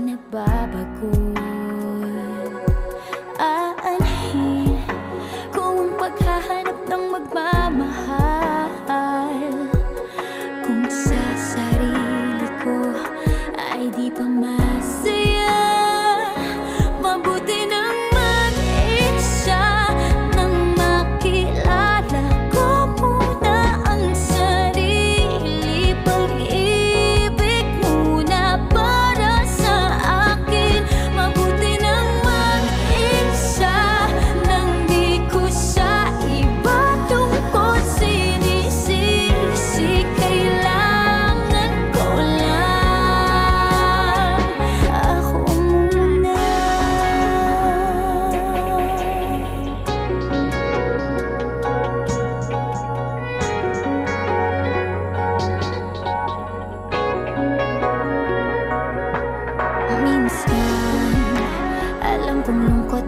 nagbabago. Aanhin kung paghahanap ng magmamahal, kung sa sarili ko ay di pa masaya. Mabuti nang mag-isa nang makilala ko muna ang sarili. Pag-ibig muna para sa akin. Mabuti nang mag-isa nang di ko sa iba tungkol sinisisi. Kailangan ko lang ako muna. Minsan, alam kong lungkot